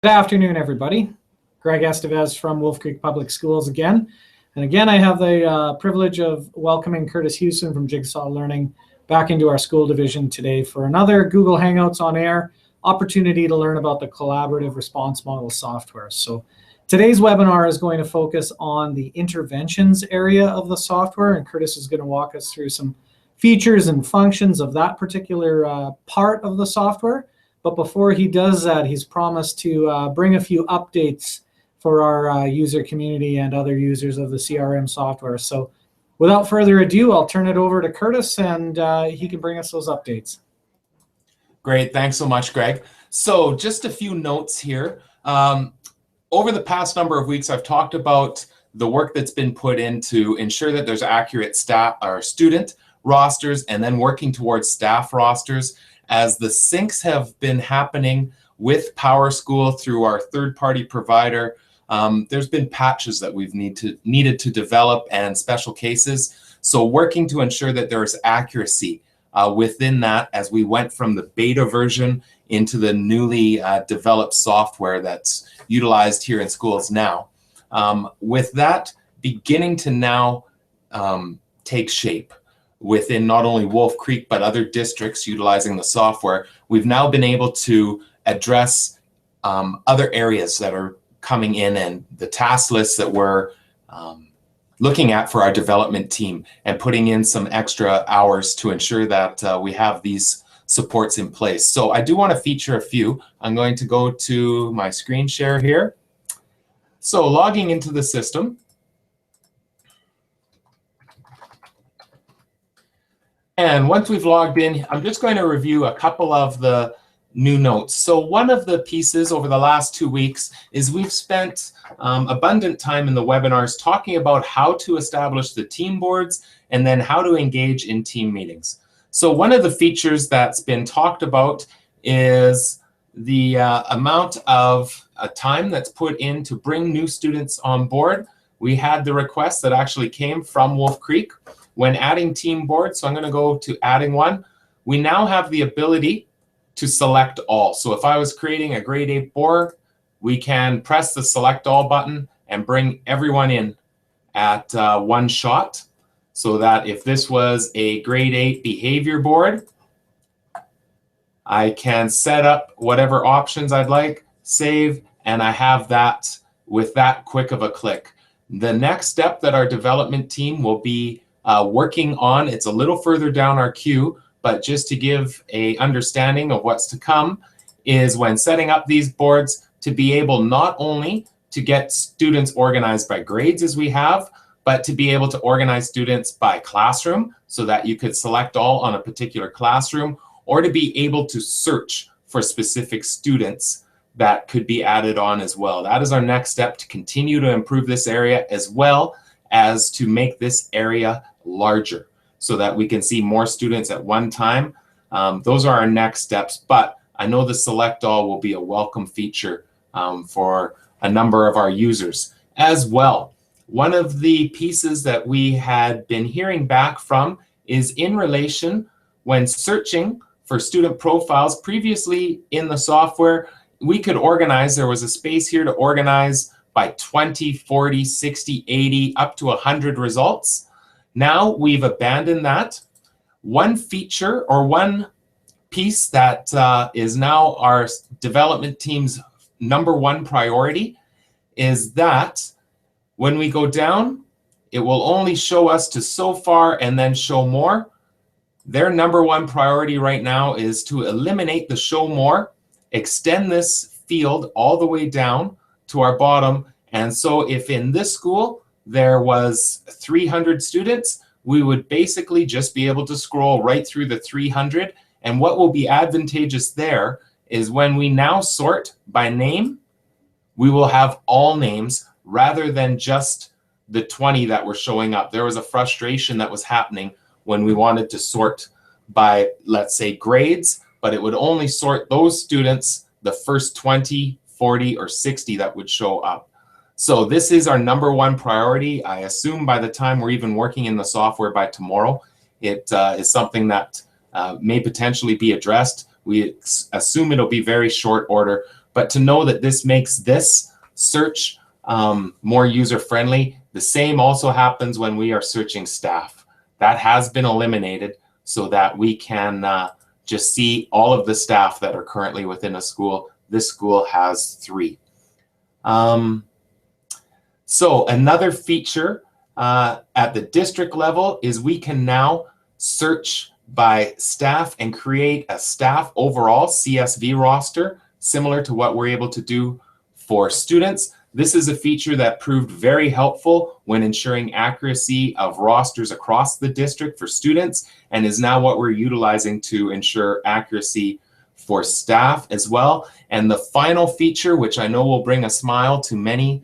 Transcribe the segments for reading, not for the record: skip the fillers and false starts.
Good afternoon, everybody. Greg Estevez from Wolf Creek Public Schools again. And again, I have the privilege of welcoming Curtis Houston from Jigsaw Learning back into our school division today for another Google Hangouts on Air opportunity to learn about the collaborative response model software. So today's webinar is going to focus on the interventions area of the software, and Curtis is going to walk us through some features and functions of that particular part of the software. But before he does that, he's promised to bring a few updates for our user community and other users of the CRM software. So without further ado, I'll turn it over to Curtis, and he can bring us those updates. Great, thanks so much, Greg. So just a few notes here. Over the past number of weeks, I've talked about the work that's been put in to ensure that there's accurate staff or student rosters, and then working towards staff rosters. As the syncs have been happening with PowerSchool through our third-party provider, there's been patches that we've needed to develop and special cases. So working to ensure that there is accuracy within that as we went from the beta version into the newly developed software that's utilized here in schools now. With that beginning to now take shape within not only Wolf Creek, but other districts utilizing the software, we've now been able to address other areas that are coming in and the task lists that we're looking at for our development team, and putting in some extra hours to ensure that we have these supports in place. So I do want to feature a few. I'm going to go to my screen share here. So logging into the system. And once we've logged in, I'm just going to review a couple of the new notes. So one of the pieces over the last 2 weeks is we've spent abundant time in the webinars talking about how to establish the team boards and then how to engage in team meetings. So one of the features that's been talked about is the amount of time that's put in to bring new students on board. We had the request that actually came from Wolf Creek when adding team boards. So I'm going to go to adding one. We now have the ability to select all. So if I was creating a grade 8 board, we can press the select all button and bring everyone in at one shot. So that if this was a grade 8 behavior board, I can set up whatever options I'd like, save, and I have that with that quick of a click. The next step that our development team will be working on, it's a little further down our queue, but just to give a understanding of what's to come, is when setting up these boards to be able not only to get students organized by grades as we have, but to be able to organize students by classroom so that you could select all on a particular classroom, or to be able to search for specific students that could be added on as well. That is our next step to continue to improve this area, as well as to make this area larger so that we can see more students at one time. Those are our next steps, but I know the select all will be a welcome feature for a number of our users as well. One of the pieces that we had been hearing back from is in relation when searching for student profiles. Previously in the software, we could organize, there was a space here to organize by 20, 40, 60, 80, up to 100 results. Now we've abandoned that. One feature or one piece that is now our development team's #1 priority is that when we go down, it will only show us to so far and then show more. Their #1 priority right now is to eliminate the show more, extend this field all the way down to our bottom. And so if in this school there was 300 students, we would basically just be able to scroll right through the 300. And what will be advantageous there is when we now sort by name, we will have all names rather than just the 20 that were showing up. There was a frustration that was happening when we wanted to sort by, let's say, grades, but it would only sort those students, the first 20, 40, or 60 that would show up. So this is our #1 priority. I assume by the time we're even working in the software by tomorrow, it is something that may potentially be addressed. We assume it'll be very short order, but to know that this makes this search more user-friendly. The same also happens when we are searching staff. That has been eliminated so that we can just see all of the staff that are currently within a school. This school has 3. So another feature at the district level is we can now search by staff and create a staff overall CSV roster, similar to what we're able to do for students. This is a feature that proved very helpful when ensuring accuracy of rosters across the district for students, and is now what we're utilizing to ensure accuracy for staff as well. And the final feature, which I know will bring a smile to many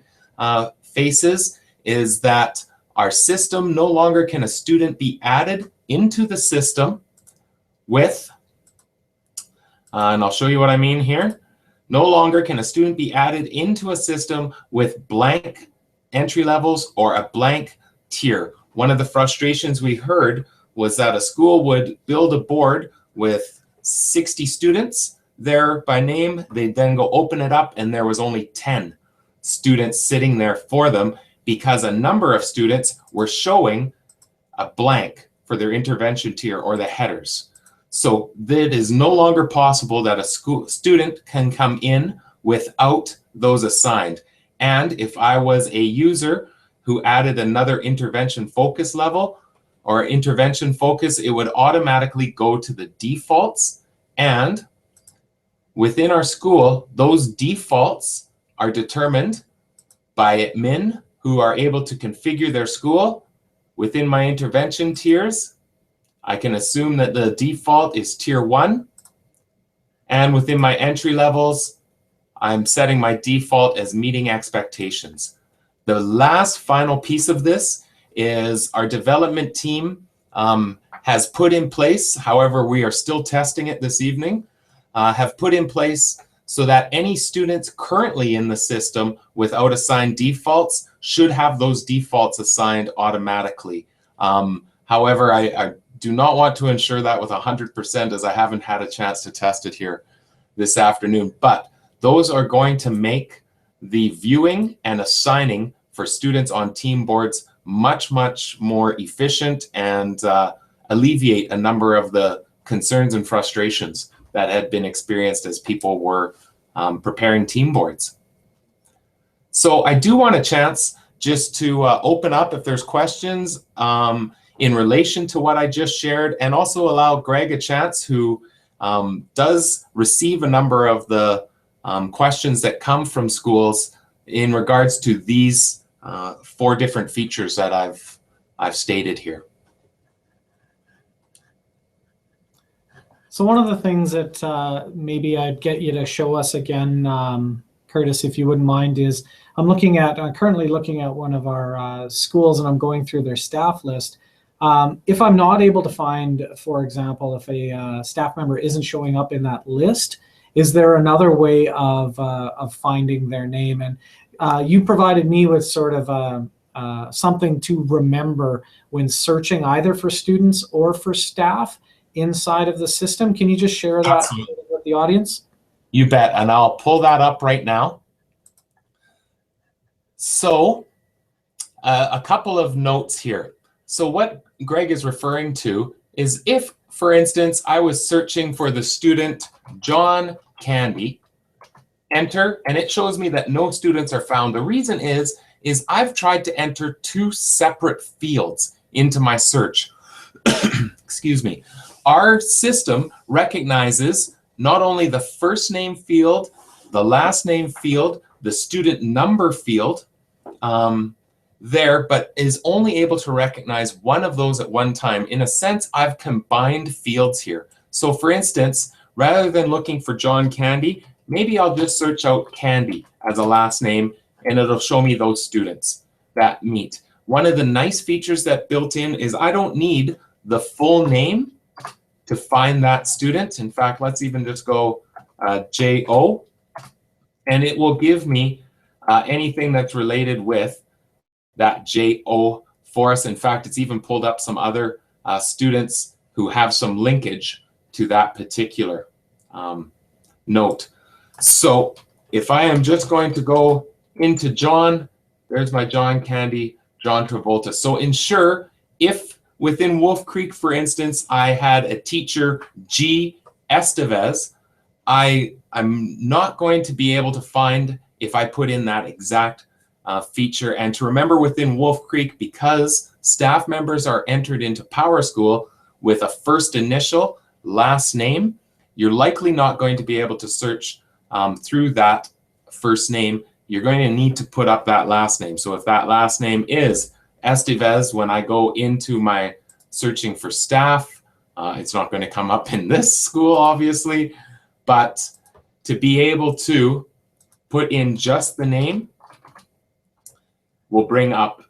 faces, is that our system, no longer can a student be added into the system with, and I'll show you what I mean here. No longer can a student be added into a system with blank entry levels or a blank tier. One of the frustrations we heard was that a school would build a board with 60 students there by name. They'd then go open it up and there was only 10 students sitting there for them because a number of students were showing a blank for their intervention tier or the headers. So it is no longer possible that a student can come in without those assigned. And if I was a user who added another intervention focus level or intervention focus, it would automatically go to the defaults. And within our school, those defaults are determined by admin who are able to configure their school. Within my intervention tiers, I can assume that the default is tier 1. And within my entry levels, I'm setting my default as meeting expectations. The last final piece of this is our development team has put in place, however, we are still testing it this evening, have put in place so that any students currently in the system without assigned defaults should have those defaults assigned automatically. However, I do not want to ensure that with 100% as I haven't had a chance to test it here this afternoon, but those are going to make the viewing and assigning for students on team boards much, much more efficient and alleviate a number of the concerns and frustrations that had been experienced as people were preparing team boards. So I do want a chance just to open up if there's questions in relation to what I just shared, and also allow Greg a chance, who does receive a number of the questions that come from schools in regards to these 4 different features that I've stated here. So one of the things that maybe I'd get you to show us again, Curtis, if you wouldn't mind, is I'm currently looking at one of our schools, and I'm going through their staff list. If I'm not able to find, for example, if a staff member isn't showing up in that list, is there another way of finding their name? And you provided me with sort of something to remember when searching either for students or for staff inside of the system. Can you just share that Absolutely. with the audience? You bet, and I'll pull that up right now. So a couple of notes here. So what Greg is referring to is if, for instance, I was searching for the student John Candy, enter, and it shows me that no students are found. The reason is I've tried to enter 2 separate fields into my search. Excuse me. Our system recognizes not only the first name field, the last name field, the student number field, there, but is only able to recognize one of those at one time. In a sense, I've combined fields here. So for instance, rather than looking for John Candy, maybe I'll just search out Candy as a last name, and it'll show me those students that meet. One of the nice features that built in is I don't need the full name to find that student. In fact, let's even just go J-O, and it will give me anything that's related with that J-O for us. In fact, it's even pulled up some other students who have some linkage to that particular note. So if I am just going to go into John, there's my John Candy, John Travolta. So ensure if within Wolf Creek, for instance, I had a teacher, G. Estevez, I'm not going to be able to find if I put in that exact feature. And to remember within Wolf Creek, because staff members are entered into Power School with a first initial, last name, you're likely not going to be able to search through that first name. You're going to need to put up that last name. So if that last name is Estevez, when I go into my searching for staff, it's not going to come up in this school, obviously, but to be able to put in just the name will bring up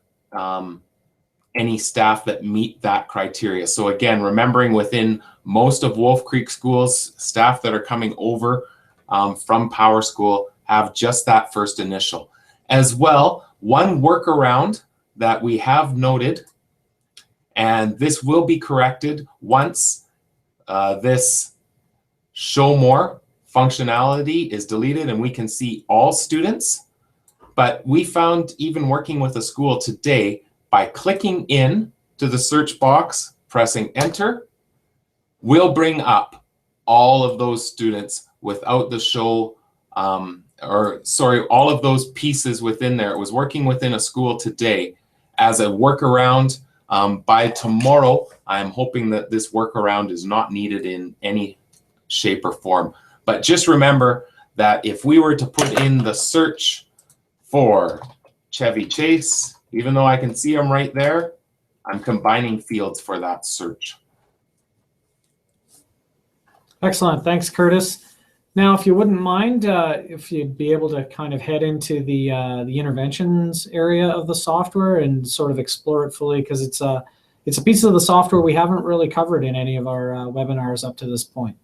any staff that meet that criteria. So again, remembering within most of Wolf Creek schools, staff that are coming over from Power School have just that first initial. As well, one workaround that we have noted, and this will be corrected once this show more functionality is deleted and we can see all students. But we found, even working with a school today, by clicking in to the search box, pressing enter, will bring up all of those students without the show, all of those pieces within there. It was working within a school today as a workaround. By tomorrow, I'm hoping that this workaround is not needed in any shape or form. But just remember that if we were to put in the search for Chevy Chase, even though I can see them right there, I'm combining fields for that search. Excellent. Thanks, Curtis. Now, if you wouldn't mind, if you'd be able to kind of head into the interventions area of the software and sort of explore it fully, because it's a piece of the software we haven't really covered in any of our webinars up to this point.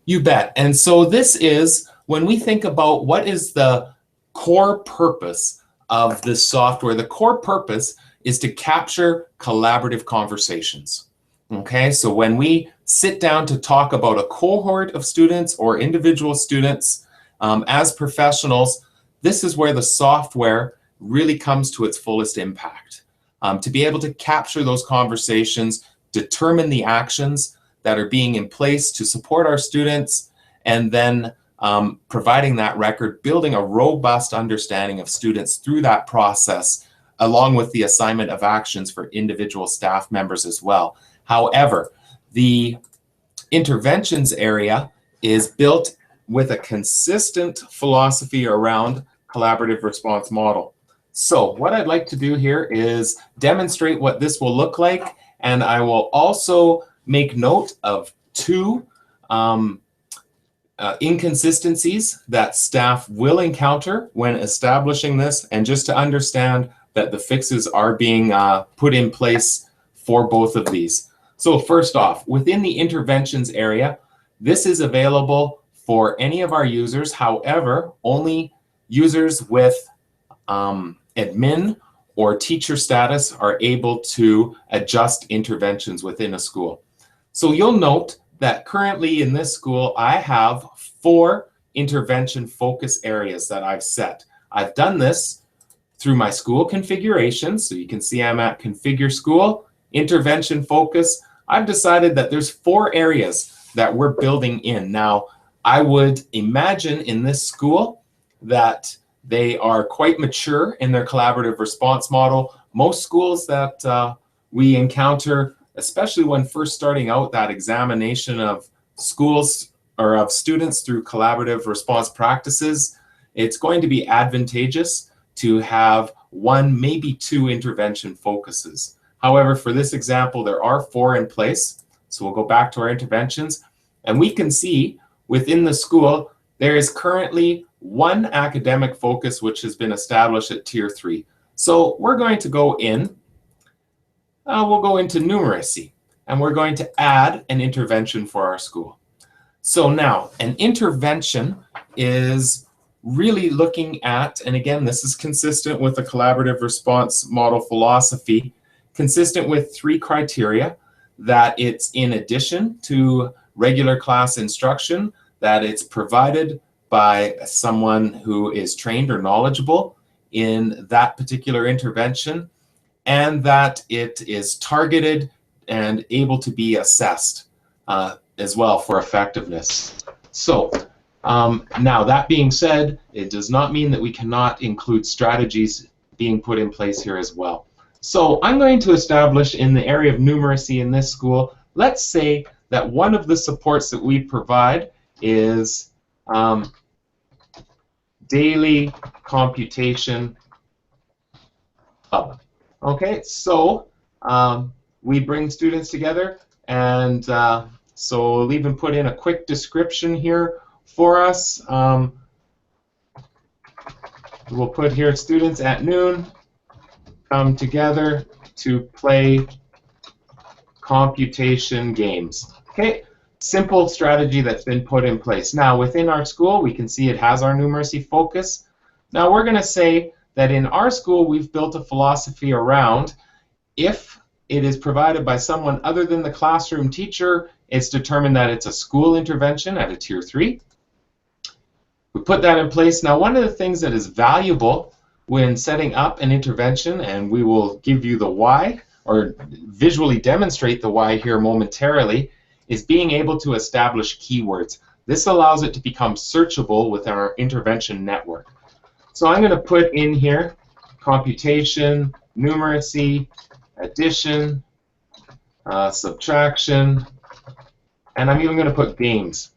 You bet. And so this is, when we think about what is the core purpose of this software, the core purpose is to capture collaborative conversations. Okay, so when we sit down to talk about a cohort of students or individual students as professionals, this is where the software really comes to its fullest impact. To be able to capture those conversations, determine the actions that are being in place to support our students, and then providing that record, building a robust understanding of students through that process, along with the assignment of actions for individual staff members as well. However, the interventions area is built with a consistent philosophy around collaborative response model. So what I'd like to do here is demonstrate what this will look like, and I will also make note of two inconsistencies that staff will encounter when establishing this, and just to understand that the fixes are being put in place for both of these. So first off, within the interventions area, this is available for any of our users. However, only users with admin or teacher status are able to adjust interventions within a school. So you'll note that currently in this school, I have 4 intervention focus areas that I've set. I've done this through my school configuration. So you can see I'm at Configure School, Intervention Focus. I've decided that there's 4 areas that we're building in. Now, I would imagine in this school that they are quite mature in their collaborative response model. Most schools that we encounter, especially when first starting out that examination of schools or of students through collaborative response practices, it's going to be advantageous to have 1, maybe 2 intervention focuses. However, for this example, there are 4 in place. So we'll go back to our interventions, and we can see within the school, there is currently 1 academic focus which has been established at Tier 3. So we're going to go in, we'll go into numeracy, and we're going to add an intervention for our school. So now, an intervention is really looking at, and again, this is consistent with the collaborative response model philosophy, consistent with 3 criteria: that it's in addition to regular class instruction, that it's provided by someone who is trained or knowledgeable in that particular intervention, and that it is targeted and able to be assessed as well for effectiveness. So now, that being said, it does not mean that we cannot include strategies being put in place here as well. So I'm going to establish in the area of numeracy in this school, let's say that one of the supports that we provide is daily computation club. Okay, so we bring students together, and so we'll even put in a quick description here for us. We'll put here, students at noon come together to play computation games. Okay, simple strategy that's been put in place. Now, within our school, we can see it has our numeracy focus. Now, we're going to say that in our school, we've built a philosophy around if it is provided by someone other than the classroom teacher, it's determined that it's a school intervention at a Tier 3. We put that in place. Now, one of the things that is valuable when setting up an intervention, and we will give you the why, or visually demonstrate the why here momentarily, is being able to establish keywords. This allows it to become searchable with our intervention network. So I'm going to put in here computation, numeracy, addition, subtraction, and I'm even going to put games.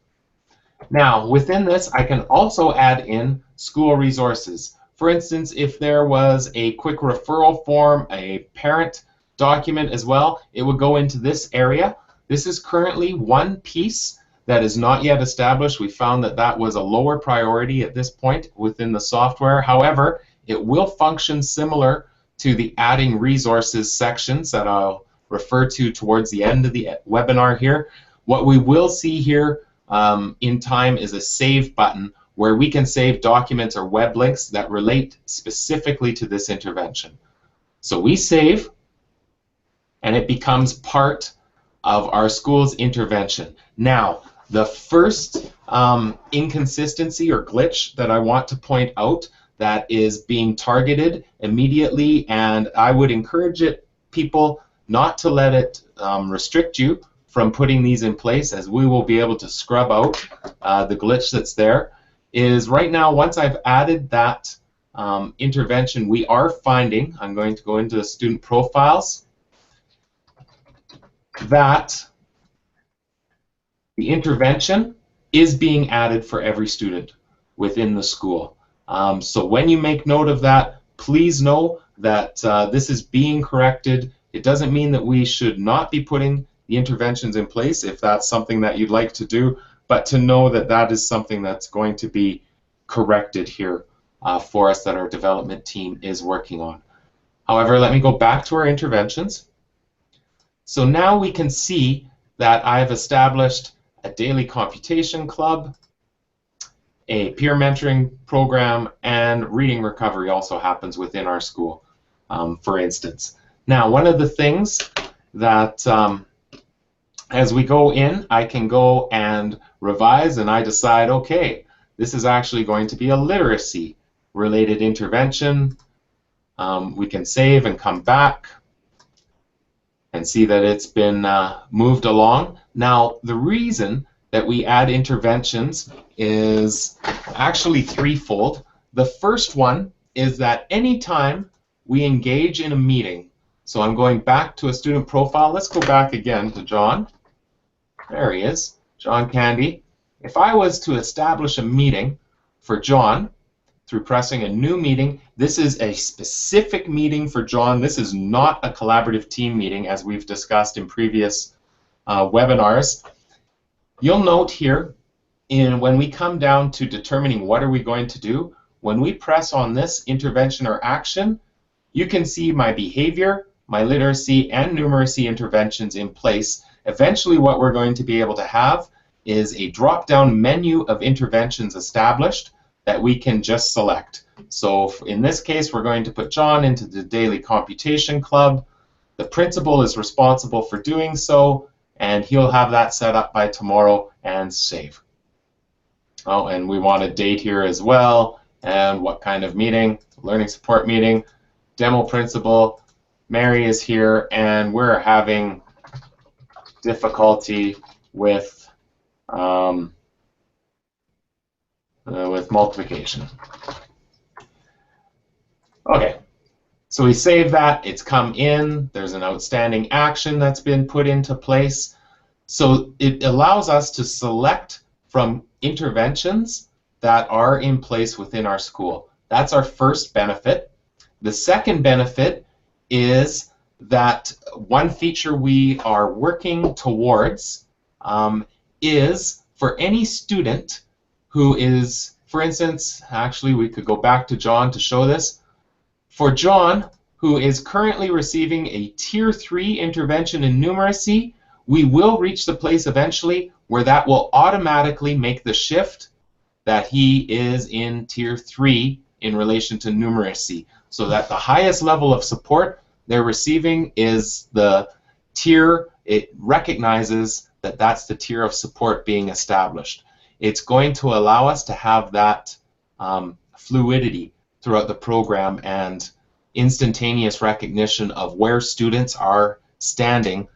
Now, within this, I can also add in school resources. For instance, if there was a quick referral form, a parent document as well, it would go into this area. This is currently one piece that is not yet established. We found that that was a lower priority at this point within the software. However, it will function similar to the adding resources sections that I'll refer to towards the end of the webinar here. What we will see here in time is a save button where we can save documents or web links that relate specifically to this intervention. So we save, and it becomes part of our school's intervention. Now, the first inconsistency or glitch that I want to point out that is being targeted immediately, and I would encourage people not to let it restrict you from putting these in place, as we will be able to scrub out the glitch that's there, is right now, once I've added that intervention, we are finding, I'm going to go into the student profiles, that the intervention is being added for every student within the school. So when you make note of that, please know that this is being corrected. It doesn't mean that we should not be putting the interventions in place if that's something that you'd like to do, but to know that that is something that's going to be corrected here for us, that our development team is working on. However, let me go back to our interventions. So now we can see that I've established a daily computation club, a peer mentoring program, and reading recovery also happens within our school, for instance. Now, one of the things that as we go in, I can go and revise, and I decide, okay, this is actually going to be a literacy-related intervention. We can save and come back and see that it's been moved along. Now, the reason that we add interventions is actually threefold. The first one is that anytime we engage in a meeting, so I'm going back to a student profile. Let's go back again to John. There he is, John Candy. If I was to establish a meeting for John through pressing a new meeting, this is a specific meeting for John. This is not a collaborative team meeting as we've discussed in previous webinars. You'll note here, when we come down to determining what are we going to do, when we press on this intervention or action, you can see my behavior, my literacy, and numeracy interventions in place. Eventually what we're going to be able to have is a drop-down menu of interventions established that we can just select. So in this case, we're going to put John into the daily computation club. The principal is responsible for doing so, and he'll have that set up by tomorrow and save. Oh, and we want a date here as well, and what kind of meeting, learning support meeting, demo principal, Mary is here, and we're having difficulty with multiplication. Okay, so we save that, it's come in, there's an outstanding action that's been put into place. So it allows us to select from interventions that are in place within our school. That's our first benefit. The second benefit is that one feature we are working towards is for any student who is, for instance, actually we could go back to John to show this. For John, who is currently receiving a Tier 3 intervention in numeracy, we will reach the place eventually where that will automatically make the shift that he is in Tier 3 in relation to numeracy, so that the highest level of support they're receiving is the tier. It recognizes that that's the tier of support being established. It's going to allow us to have that fluidity throughout the program and instantaneous recognition of where students are standing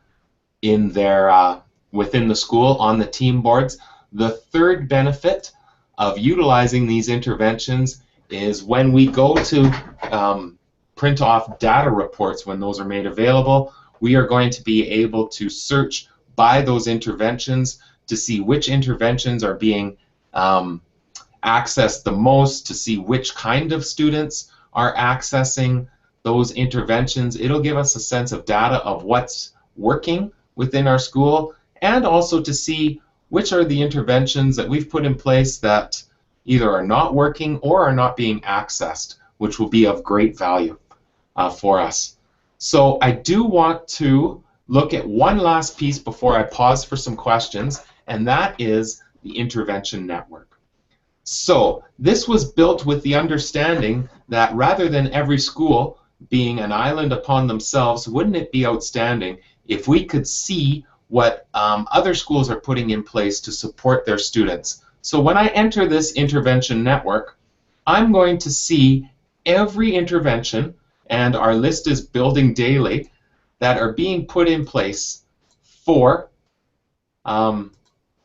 in their within the school on the team boards. The third benefit of utilizing these interventions is when we go to print off data reports, when those are made available, we are going to be able to search by those interventions to see which interventions are being accessed the most, to see which kind of students are accessing those interventions. It'll give us a sense of data of what's working within our school, and also to see which are the interventions that we've put in place that either are not working or are not being accessed, which will be of great value for us. So I do want to look at one last piece before I pause for some questions, and that is the intervention network. So this was built with the understanding that rather than every school being an island upon themselves, wouldn't it be outstanding if we could see what other schools are putting in place to support their students? So when I enter this intervention network, I'm going to see every intervention, and our list is building daily, that are being put in place for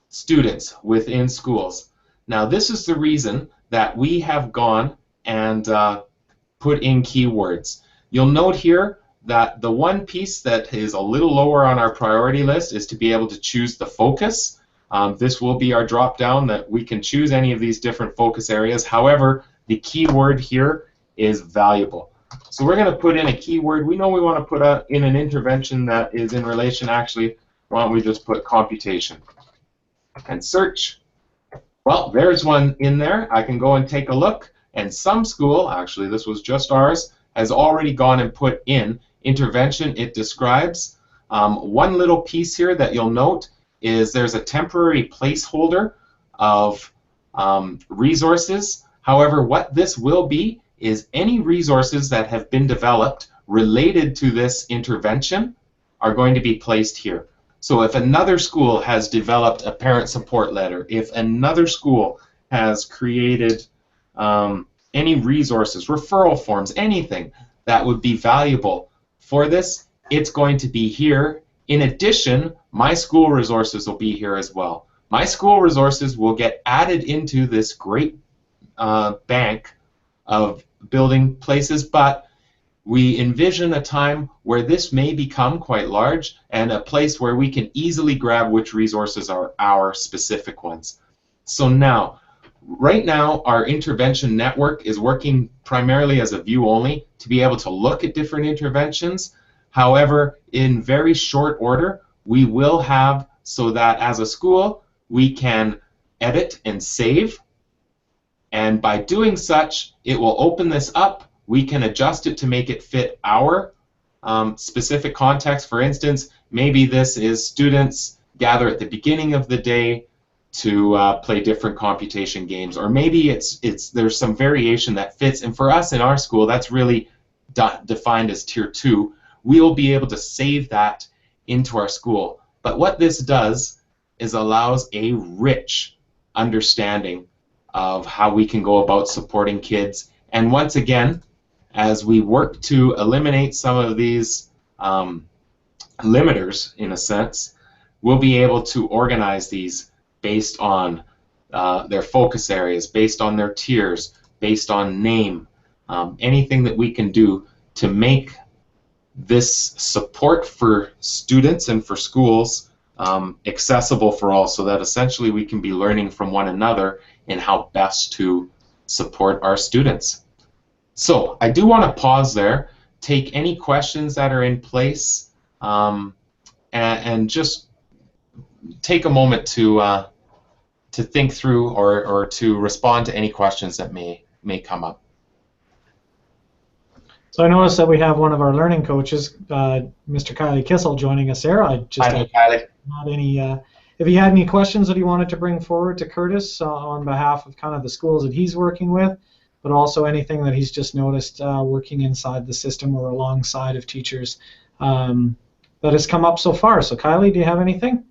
students within schools. Now this is the reason that we have gone and put in keywords. You'll note here that the one piece that is a little lower on our priority list is to be able to choose the focus. This will be our drop down that we can choose any of these different focus areas. However, the keyword here is valuable. So we're going to put in a keyword. We know we want to put in an intervention that is in relation, actually, why don't we just put computation and search. Well, there's one in there. I can go and take a look, and some school, actually this was just ours, has already gone and put in intervention it describes. One little piece here that you'll note is there's a temporary placeholder of resources. However, what this will be is any resources that have been developed related to this intervention are going to be placed here. So if another school has developed a parent support letter, if another school has created any resources, referral forms, anything that would be valuable for this, it's going to be here. In addition, my school resources will be here as well. My school resources will get added into this great bank of building places, but we envision a time where this may become quite large and a place where we can easily grab which resources are our specific ones. So now, right now, our intervention network is working primarily as a view only to be able to look at different interventions. However, in very short order, we will have so that as a school, we can edit and save. And by doing such, it will open this up. We can adjust it to make it fit our specific context. For instance, maybe this is students gather at the beginning of the day to play different computation games, or maybe there's some variation that fits. And for us in our school, that's really defined as Tier 2. We'll be able to save that into our school. But what this does is allows a rich understanding of how we can go about supporting kids. And once again, as we work to eliminate some of these limiters, in a sense, we'll be able to organize these based on their focus areas, based on their tiers, based on name, anything that we can do to make this support for students and for schools accessible for all, so that essentially we can be learning from one another in how best to support our students. So I do want to pause there, take any questions that are in place, and just take a moment to think through or to respond to any questions that may come up. So I noticed that we have one of our learning coaches, Mr. Kylie Kissel, joining us there. I just Hi, Kylie. not any. If he had any questions that he wanted to bring forward to Curtis on behalf of kind of the schools that he's working with, but also anything that he's just noticed working inside the system or alongside of teachers that has come up so far. So Kylie, do you have anything?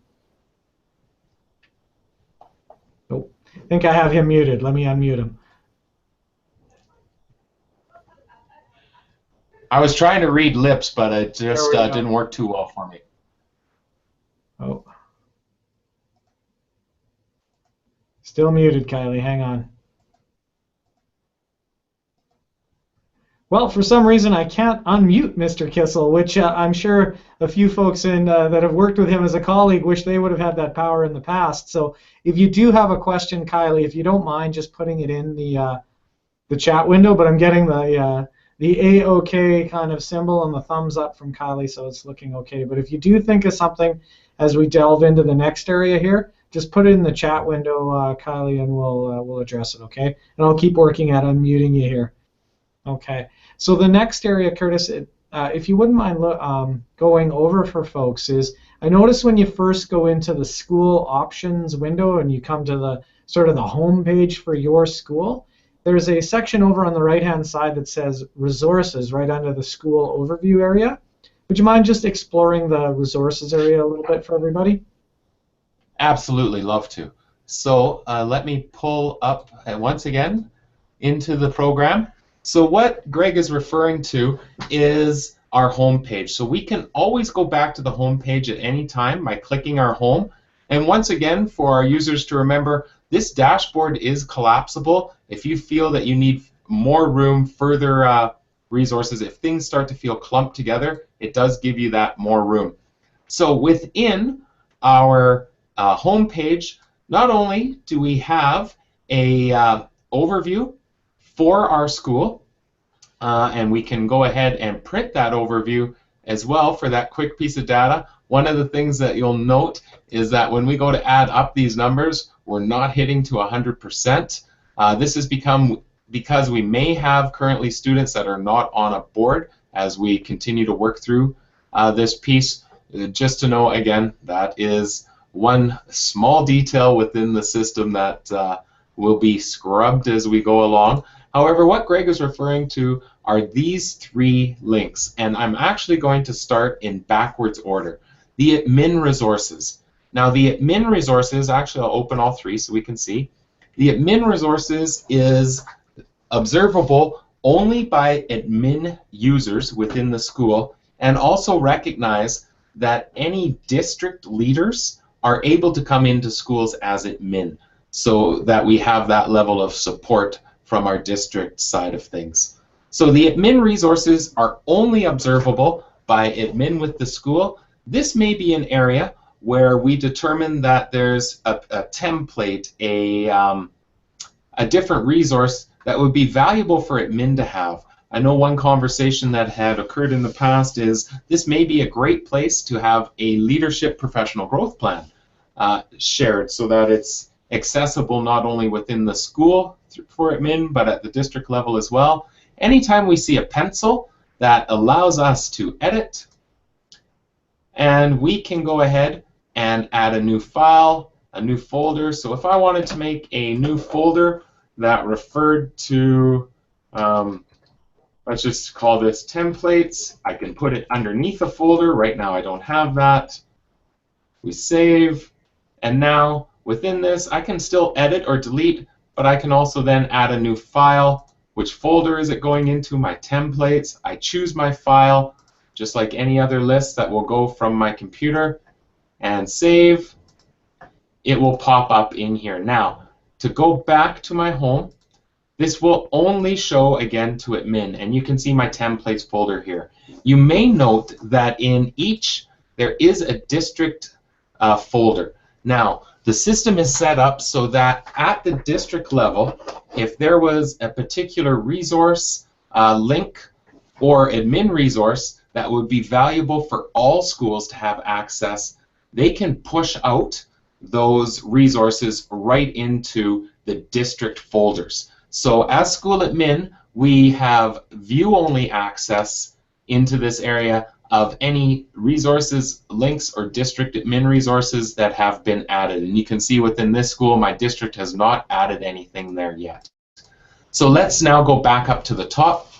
Nope. I think I have him muted. Let me unmute him. I was trying to read lips, but it just didn't work too well for me. Oh. Still muted, Kylie. Hang on. Well, for some reason, I can't unmute Mr. Kissel, which I'm sure a few folks that have worked with him as a colleague wish they would have had that power in the past. So if you do have a question, Kylie, if you don't mind just putting it in the chat window, but I'm getting the A-OK kind of symbol and the thumbs up from Kylie, so it's looking okay. But if you do think of something as we delve into the next area here, just put it in the chat window, Kylie, and we'll address it, okay? And I'll keep working at unmuting you here. Okay. So the next area, Curtis, if you wouldn't mind going over for folks, is I noticed when you first go into the school options window and you come to the sort of the home page for your school, there's a section over on the right-hand side that says resources right under the school overview area. Would you mind just exploring the resources area a little bit for everybody? Absolutely, love to. So let me pull up once again into the program. So what Greg is referring to is our home page. So we can always go back to the home page at any time by clicking our home. And once again, for our users to remember, this dashboard is collapsible. If you feel that you need more room, further resources, if things start to feel clumped together, it does give you that more room. So within our home page, not only do we have a overview for our school, and we can go ahead and print that overview as well for that quick piece of data. One of the things that you'll note is that when we go to add up these numbers, we're not hitting to 100%. This has become because we may have currently students that are not on a board as we continue to work through this piece. Just to know, again, that is one small detail within the system that will be scrubbed as we go along. However, what Greg is referring to are these three links, and I'm actually going to start in backwards order. The admin resources. Now, the admin resources, actually I'll open all three so we can see. The admin resources is observable only by admin users within the school, and also recognize that any district leaders are able to come into schools as admin, so that we have that level of support from our district side of things. So the admin resources are only observable by admin with the school. This may be an area where we determine that there's a template, a different resource that would be valuable for admin to have. I know one conversation that had occurred in the past is this may be a great place to have a leadership professional growth plan shared, so that it's accessible not only within the school for admin, but at the district level as well. Anytime we see a pencil that allows us to edit, and we can go ahead and add a new file, a new folder. So if I wanted to make a new folder that referred to, let's just call this templates, I can put it underneath a folder. Right now I don't have that. We save, and now within this I can still edit or delete, but I can also then add a new file. Which folder is it going into? My templates. I choose my file, just like any other list that will go from my computer, and save. It will pop up in here. Now, to go back to my home, this will only show again to admin, and you can see my templates folder here. You may note that in each there is a district folder. Now, the system is set up so that at the district level, if there was a particular resource, link, or admin resource that would be valuable for all schools to have access, they can push out those resources right into the district folders. So as school admin, we have view-only access into this area of any resources, links, or district admin resources that have been added. And you can see within this school, my district has not added anything there yet. So let's now go back up to the top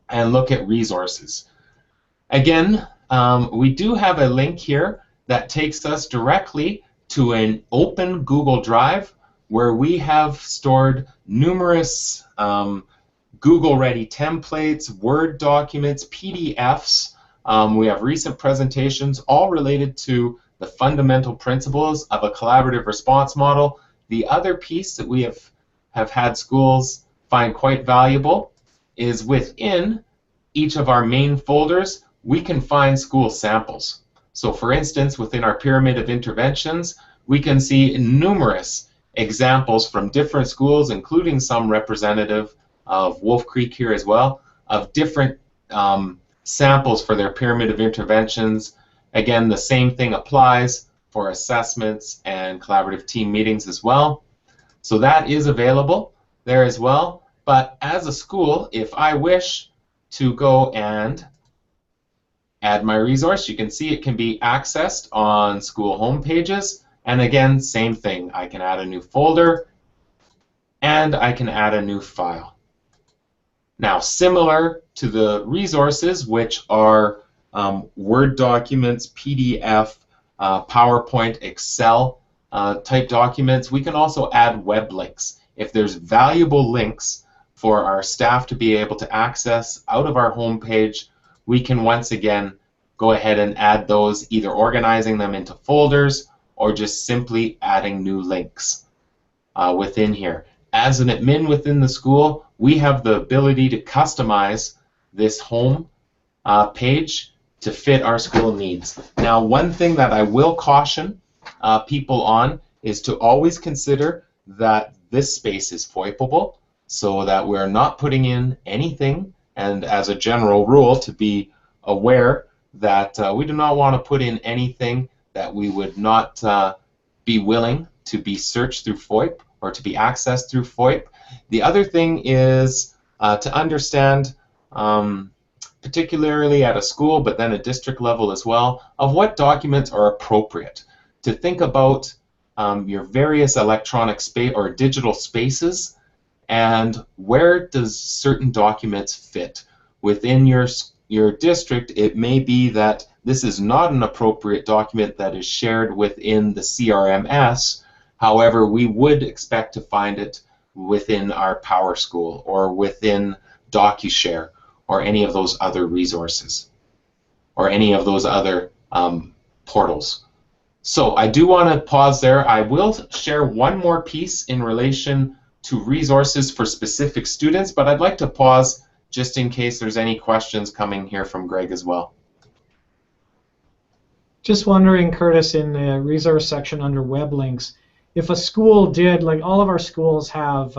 and look at resources. Again, we do have a link here that takes us directly to an open Google Drive where we have stored numerous Google-ready templates, Word documents, PDFs. We have recent presentations, all related to the fundamental principles of a collaborative response model. The other piece that we have had schools find quite valuable is within each of our main folders, we can find school samples. So for instance, within our pyramid of interventions, we can see numerous examples from different schools, including some representative of Wolf Creek here as well, of different samples for their pyramid of interventions. Again, the same thing applies for assessments and collaborative team meetings as well. So that is available there as well. But as a school, if I wish to go and add my resource, you can see it can be accessed on school home pages. And again, same thing. I can add a new folder and I can add a new file. Now, similar to the resources, which are Word documents, PDF, PowerPoint, Excel type documents, we can also add web links. If there's valuable links for our staff to be able to access out of our home page, we can once again go ahead and add those, either organizing them into folders or just simply adding new links within here. As an admin within the school, we have the ability to customize this home page to fit our school needs. Now, one thing that I will caution people on is to always consider that this space is FOIPable, so that we're not putting in anything, and as a general rule, to be aware that we do not want to put in anything that we would not be willing to be searched through FOIP or to be accessed through FOIP. The other thing is to understand, particularly at a school, but then a district level as well, of what documents are appropriate. To think about your various electronic space or digital spaces, and where does certain documents fit within your district. It may be that this is not an appropriate document that is shared within the CRMS. However, we would expect to find it within our PowerSchool or within DocuShare or any of those other resources or any of those other portals. So I do want to pause there. I will share one more piece in relation to resources for specific students, but I'd like to pause just in case there's any questions coming here from Greg as well. Just wondering, Curtis, in the resource section under web links, if a school did, like all of our schools have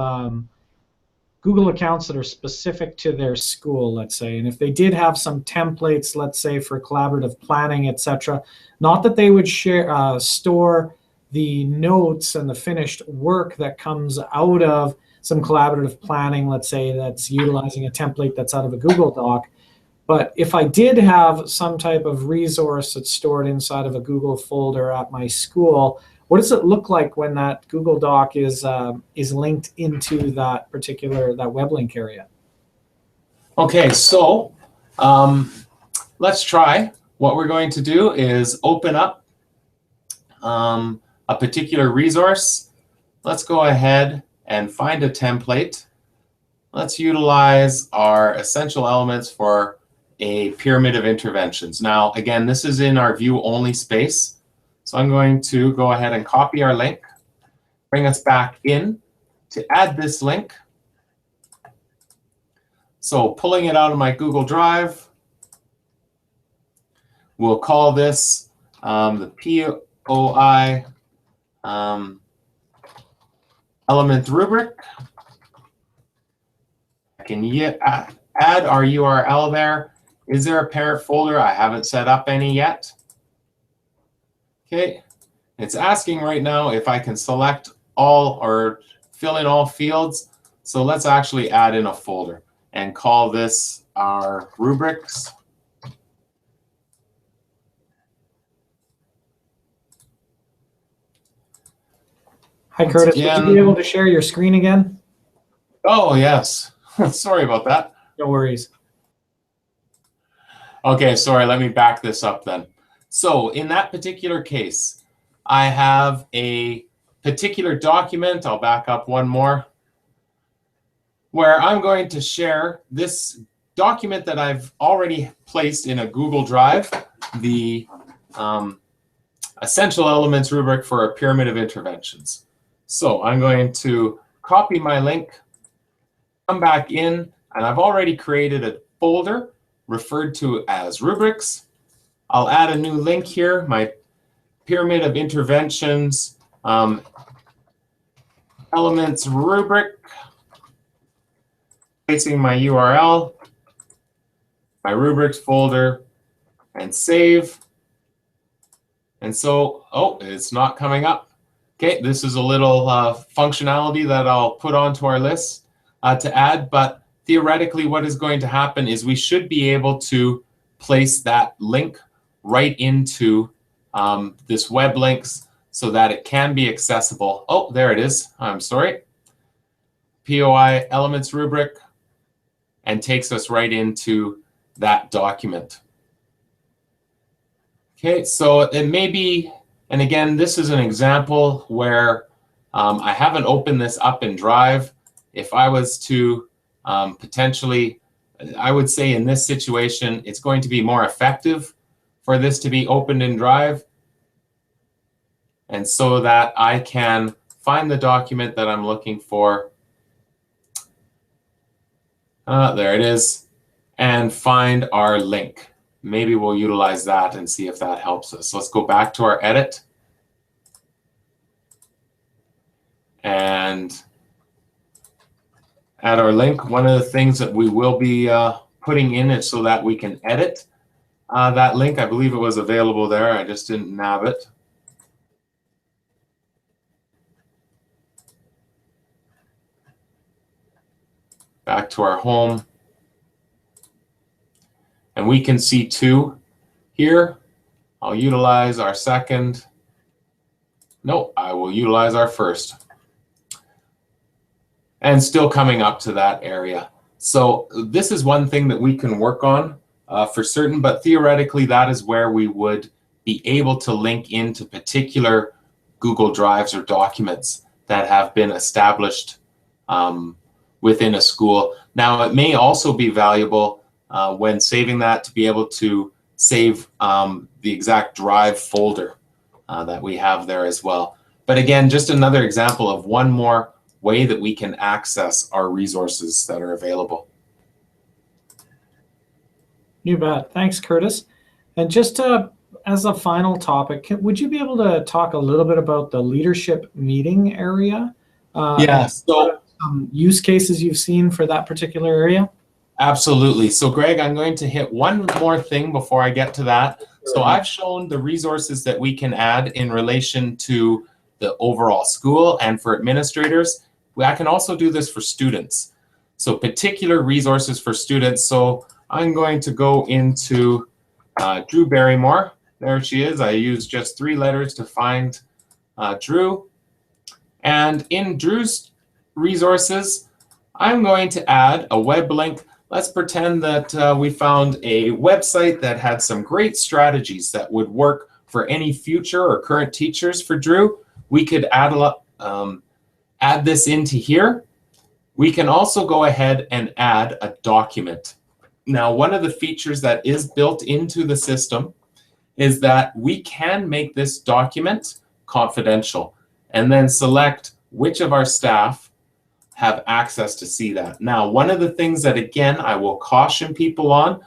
Google accounts that are specific to their school, let's say, and if they did have some templates, let's say, for collaborative planning, etc., not that they would share, store the notes and the finished work that comes out of some collaborative planning, let's say, that's utilizing a template that's out of a Google Doc. But if I did have some type of resource that's stored inside of a Google folder at my school, what does it look like when that Google Doc is linked into that particular web link area? Okay, so let's try. What we're going to do is open up a particular resource. Let's go ahead and find a template. Let's utilize our essential elements for a pyramid of interventions. Now, again, this is in our view only space. So I'm going to go ahead and copy our link, bring us back in to add this link. So pulling it out of my Google Drive, we'll call this the POI element rubric. I can add our URL there. Is there a parent folder? I haven't set up any yet. Okay, it's asking right now if I can select all or fill in all fields. So let's actually add in a folder and call this our rubrics. Hi, Curtis. Would you be able to share your screen again? Oh, yes. Sorry about that. No worries. Okay, sorry. Let me back this up then. So in that particular case, I have a particular document. I'll back up one more, where I'm going to share this document that I've already placed in a Google Drive, the essential elements rubric for a pyramid of interventions. So I'm going to copy my link, come back in, and I've already created a folder referred to as rubrics. I'll add a new link here, my pyramid of interventions elements rubric, placing my URL, my rubrics folder, and save. And so, oh, it's not coming up. Okay, this is a little functionality that I'll put onto our list to add, but theoretically what is going to happen is we should be able to place that link right into this web links so that it can be accessible. Oh, there it is. I'm sorry. POI elements rubric, and takes us right into that document. Okay, so it may be, and again, this is an example where I haven't opened this up in Drive. If I was to potentially, I would say in this situation, it's going to be more effective for this to be opened in Drive, and so that I can find the document that I'm looking for. There it is, and find our link. Maybe we'll utilize that and see if that helps us. Let's go back to our edit and add our link. One of the things that we will be putting in is so that we can edit that link. I believe it was available there. I just didn't nab it. Back to our home. And we can see two here. I'll utilize our second. No, I will utilize our first. And still coming up to that area. So this is one thing that we can work on for certain, but theoretically that is where we would be able to link into particular Google Drives or documents that have been established within a school. Now, it may also be valuable when saving that to be able to save the exact Drive folder that we have there as well. But again, just another example of one more way that we can access our resources that are available. You bet. Thanks, Curtis. And just as a final topic, would you be able to talk a little bit about the leadership meeting area? Yeah, so use cases you've seen for that particular area? Absolutely. So Greg, I'm going to hit one more thing before I get to that. So I've shown the resources that we can add in relation to the overall school and for administrators. I can also do this for students. So particular resources for students. So I'm going to go into Drew Barrymore. There she is. I used just 3 letters to find Drew. And in Drew's resources, I'm going to add a web link. Let's pretend that we found a website that had some great strategies that would work for any future or current teachers for Drew. We could add add this into here, we can also go ahead and add a document. Now, one of the features that is built into the system is that we can make this document confidential and then select which of our staff have access to see that. Now, one of the things that, again, I will caution people on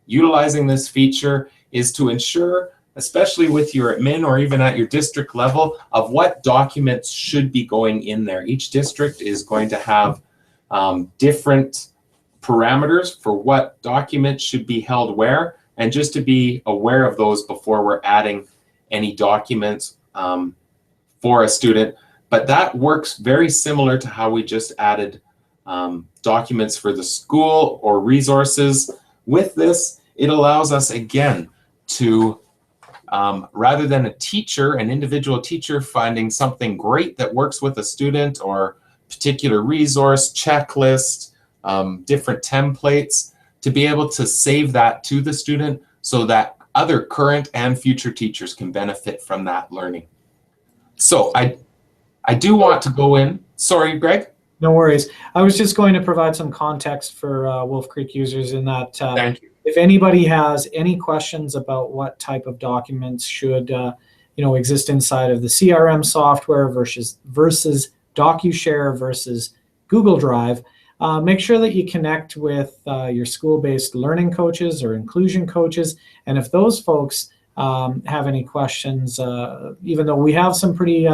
utilizing this feature is to ensure, especially with your admin or even at your district level, of what documents should be going in there. Each district is going to have different parameters for what documents should be held where, and just to be aware of those before we're adding any documents for a student. But that works very similar to how we just added documents for the school or resources. With this, it allows us, again, to rather than a teacher, an individual teacher finding something great that works with a student or particular resource, checklist, different templates, to be able to save that to the student so that other current and future teachers can benefit from that learning. So I do want to go in. Sorry, Greg? No worries. I was just going to provide some context for Wolf Creek users in that Thank you. if anybody has any questions about what type of documents should exist inside of the CRM software versus DocuShare versus Google Drive, make sure that you connect with your school-based learning coaches or inclusion coaches. And if those folks have any questions, even though we have some pretty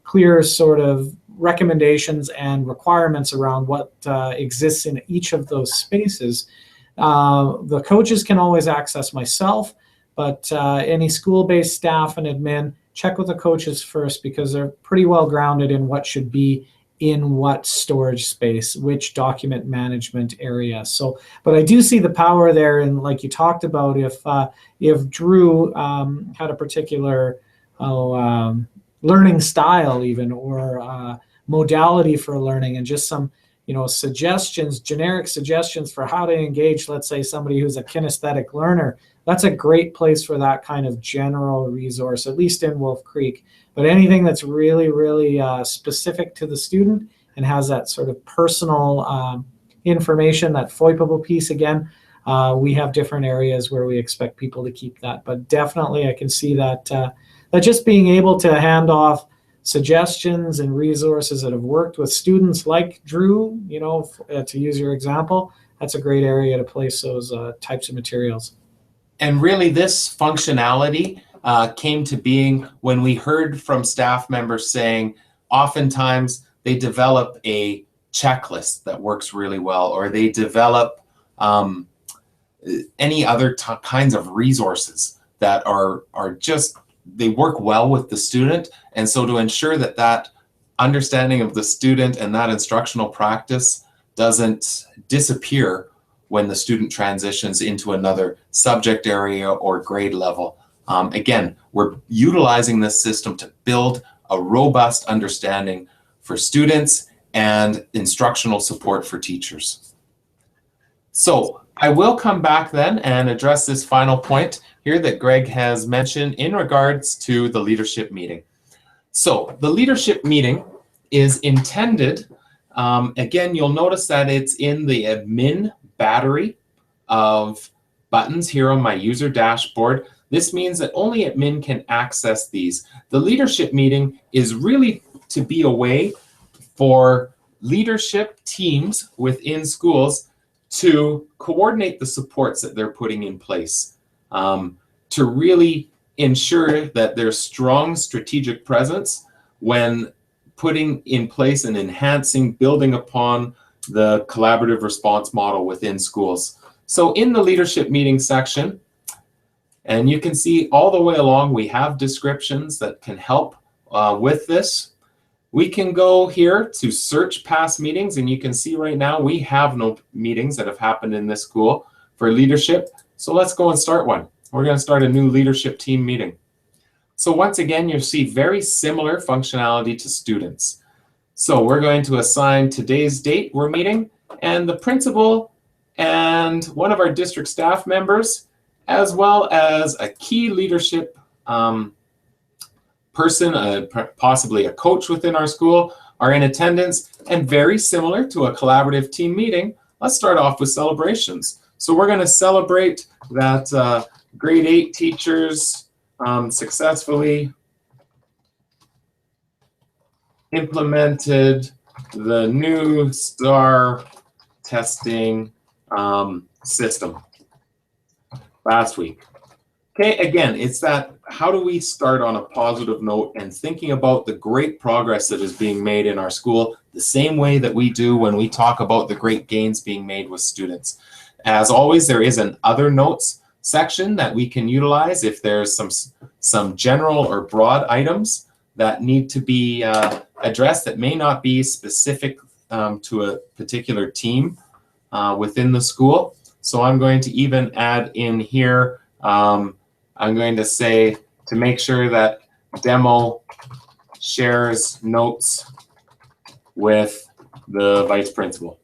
clear sort of recommendations and requirements around what exists in each of those spaces, the coaches can always access myself, but any school-based staff and admin, check with the coaches first, because they're pretty well grounded in what should be in what storage space, which document management area. So, but I do see the power there, and like you talked about, if Drew had a particular learning style even, or modality for learning, and just some suggestions, generic suggestions for how to engage, let's say, somebody who's a kinesthetic learner, that's a great place for that kind of general resource, at least in Wolf Creek. But anything that's really, really specific to the student and has that sort of personal information, that FOIPable piece, again, we have different areas where we expect people to keep that. But definitely I can see that, that just being able to hand off suggestions and resources that have worked with students like Drew, to use your example, that's a great area to place those types of materials. And really, this functionality came to being when we heard from staff members saying oftentimes they develop a checklist that works really well, or they develop any other kinds of resources that are just, they work well with the student. And so to ensure that that understanding of the student and that instructional practice doesn't disappear when the student transitions into another subject area or grade level. Again, we're utilizing this system to build a robust understanding for students and instructional support for teachers. So I will come back then and address this final point here that Greg has mentioned in regards to the leadership meeting. So the leadership meeting is intended, again, you'll notice that it's in the admin battery of buttons here on my user dashboard. This means that only admin can access these. The leadership meeting is really to be a way for leadership teams within schools to coordinate the supports that they're putting in place, to really ensure that there's strong strategic presence when putting in place and enhancing, building upon the collaborative response model within schools. So in the leadership meeting section, and you can see all the way along, we have descriptions that can help with this. We can go here to search past meetings, and you can see right now we have no meetings that have happened in this school for leadership. So let's go and start one. We're going to start a new leadership team meeting. So once again, you'll see very similar functionality to students. So we're going to assign today's date we're meeting, and the principal and one of our district staff members, as well as a key leadership person, possibly a coach within our school, are in attendance, and very similar to a collaborative team meeting, let's start off with celebrations. So we're going to celebrate that grade 8 teachers successfully implemented the new STAR testing system last week. Okay, again, it's that how do we start on a positive note and thinking about the great progress that is being made in our school the same way that we do when we talk about the great gains being made with students. As always, there is an other notes section that we can utilize if there's some general or broad items that need to be addressed that may not be specific to a particular team within the school. So I'm going to even add in here, I'm going to say to make sure that demo shares notes with the vice principal.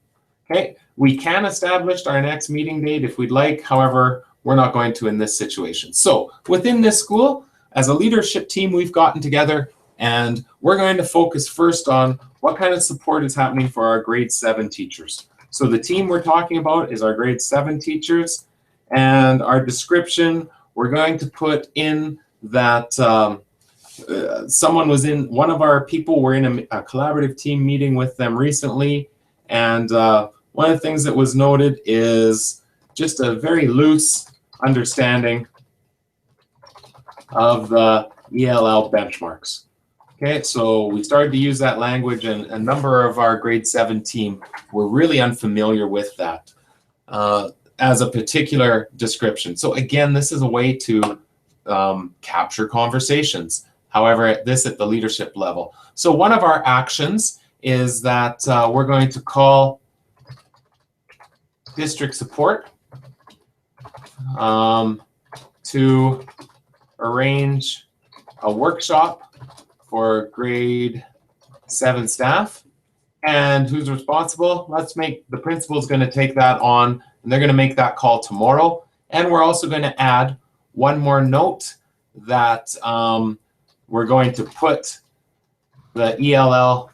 Okay, we can establish our next meeting date if we'd like. However, we're not going to in this situation. So within this school, as a leadership team, we've gotten together and we're going to focus first on what kind of support is happening for our grade 7 teachers. So the team we're talking about is our grade 7 teachers, and our description, we're going to put in that one of our people were in a collaborative team meeting with them recently, and one of the things that was noted is just a very loose understanding of the ELL benchmarks. Okay, so we started to use that language, and a number of our grade 7 team were really unfamiliar with that as a particular description. So again, this is a way to capture conversations. However, at the leadership level. So one of our actions is that we're going to call district support to arrange a workshop for grade 7 staff. And who's responsible? The principal's going to take that on, and they're going to make that call tomorrow. And we're also going to add one more note that we're going to put the ELL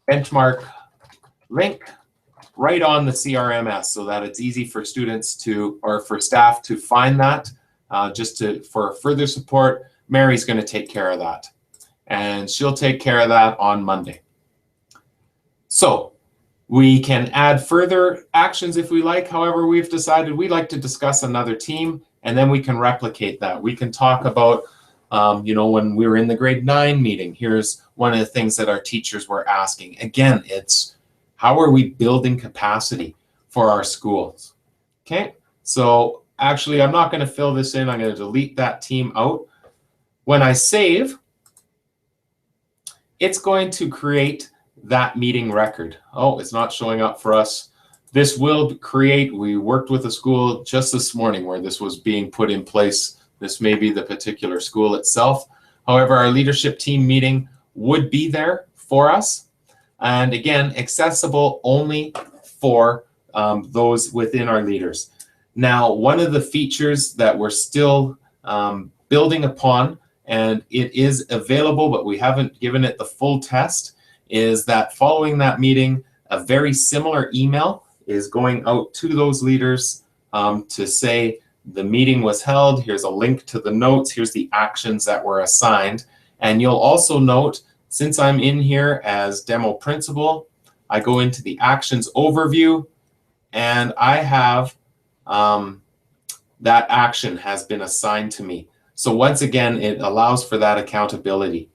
benchmark link right on the CRMS so that it's easy for students to, or for staff to find that. For further support, Mary's going to take care of that. And she'll take care of that on Monday. So we can add further actions if we like. However, we've decided we'd like to discuss another team, and then we can replicate that. We can talk about, when we were in the grade 9 meeting, here's one of the things that our teachers were asking. Again, it's how are we building capacity for our schools? Okay, so actually, I'm not going to fill this in. I'm going to delete that team out. When I save, it's going to create that meeting record. Oh, it's not showing up for us. This will create, we worked with a school just this morning where this was being put in place. This may be the particular school itself. However, our leadership team meeting would be there for us. And again, accessible only for those within our leaders. Now, one of the features that we're still building upon, and it is available, but we haven't given it the full test, is that following that meeting, a very similar email is going out to those leaders to say the meeting was held, here's a link to the notes, here's the actions that were assigned. And you'll also note, since I'm in here as demo principal, I go into the actions overview, and I have that action has been assigned to me. So once again, it allows for that accountability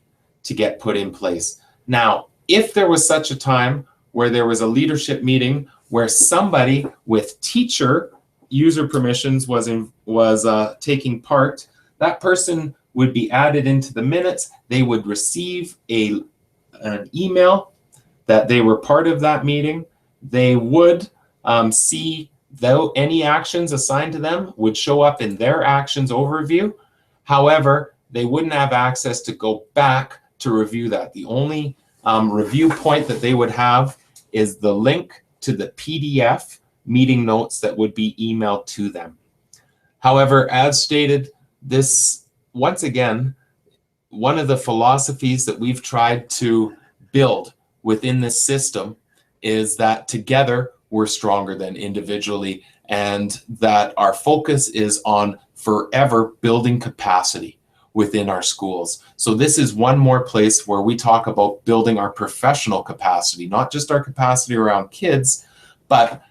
to get put in place. Now, if there was such a time where there was a leadership meeting where somebody with teacher user permissions was taking part, that person would be added into the minutes. They would receive an email that they were part of that meeting. They would see though any actions assigned to them would show up in their actions overview. However, they wouldn't have access to go back to review that. The only review point that they would have is the link to the PDF meeting notes that would be emailed to them. However, as stated, this, once again, one of the philosophies that we've tried to build within this system is that together we're stronger than individually, and that our focus is on forever building capacity within our schools. So this is one more place where we talk about building our professional capacity, not just our capacity around kids, but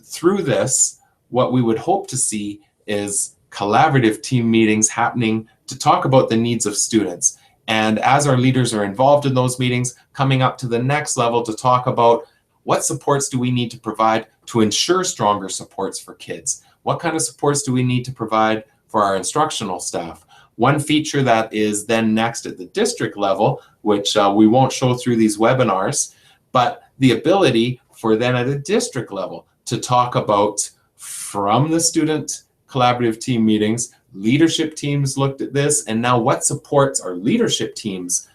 through this, what we would hope to see is collaborative team meetings happening to talk about the needs of students. And as our leaders are involved in those meetings, coming up to the next level to talk about what supports do we need to provide to ensure stronger supports for kids? What kind of supports do we need to provide for our instructional staff? One feature that is then next at the district level, which we won't show through these webinars, but the ability for then at a district level to talk about, from the student collaborative team meetings, leadership teams looked at this, and now what supports are leadership teams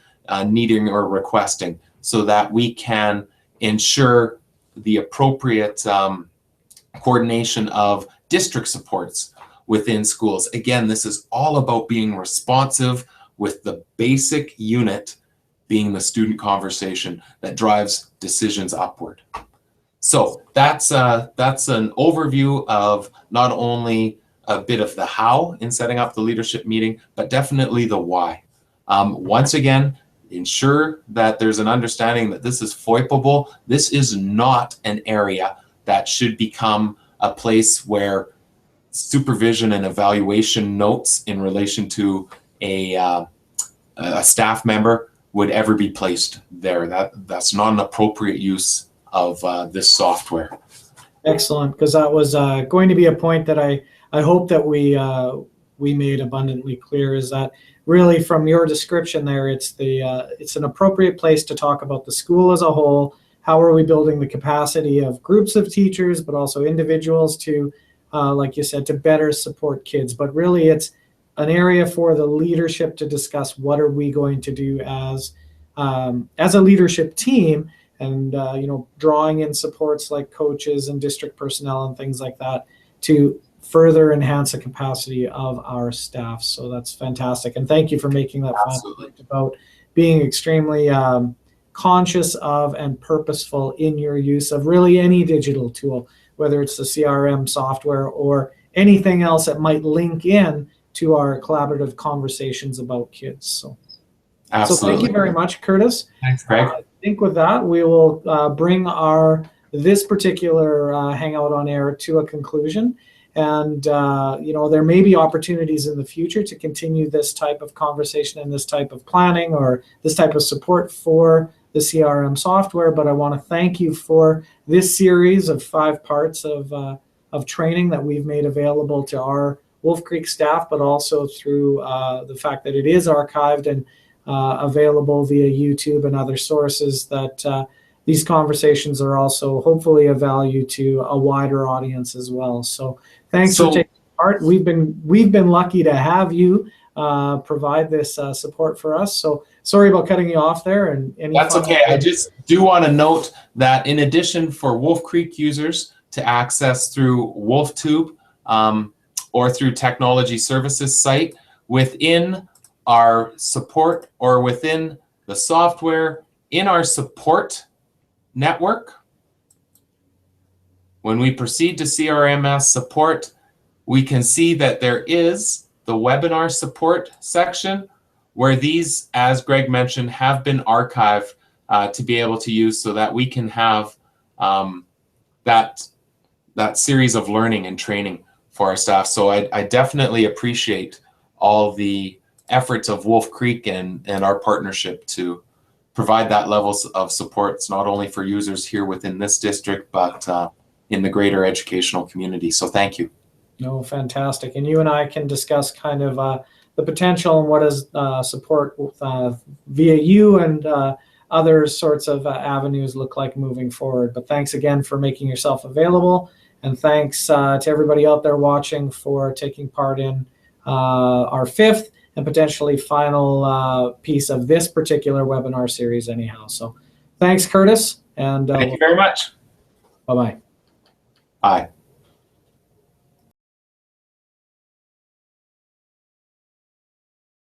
needing or requesting, so that we can ensure the appropriate coordination of district supports within schools. Again, this is all about being responsive, with the basic unit being the student conversation that drives decisions upward. So that's an overview of not only a bit of the how in setting up the leadership meeting, but definitely the why. Once again, ensure that there's an understanding that this is FOIPable. This is not an area that should become a place where supervision and evaluation notes in relation to a staff member would ever be placed there. That's not an appropriate use of this software. Excellent, because that was going to be a point that I hope that we made abundantly clear, is that really from your description there, it's an appropriate place to talk about the school as a whole. How are we building the capacity of groups of teachers, but also individuals to, like you said, to better support kids. But really it's an area for the leadership to discuss what are we going to do as a leadership team, and drawing in supports like coaches and district personnel and things like that to further enhance the capacity of our staff. So that's fantastic. And thank you for making that point about being extremely conscious of and purposeful in your use of really any digital tool, whether it's the CRM software or anything else that might link in to our collaborative conversations about kids. So, absolutely. So thank you very much, Curtis. Thanks, Greg. I think with that, we will bring this particular Hangout on Air to a conclusion. And, there may be opportunities in the future to continue this type of conversation and this type of planning or this type of support for the CRM software. But I want to thank you for this series of 5 parts of training that we've made available to our Wolf Creek staff, but also through the fact that it is archived and available via YouTube and other sources, that these conversations are also hopefully of value to a wider audience as well. So thanks for taking part. We've been lucky to have you provide this support for us. So sorry about cutting you off there. And that's okay. I just do want to note that in addition for Wolf Creek users to access through WolfTube or through Technology Services site, within our support or within the software in our support network, when we proceed to CRMS support, we can see that there is the webinar support section where these, as Greg mentioned, have been archived to be able to use, so that we can have that series of learning and training for our staff. So I definitely appreciate all the efforts of Wolf Creek and our partnership to provide that levels of supports, not only for users here within this district, but in the greater educational community. So thank you. No, fantastic. And you and I can discuss kind of the potential and what is support via you and other sorts of avenues look like moving forward. But thanks again for making yourself available. And thanks to everybody out there watching for taking part in our 5th and potentially final piece of this particular webinar series anyhow. So thanks, Curtis. And thank you very much. Bye-bye. Bye.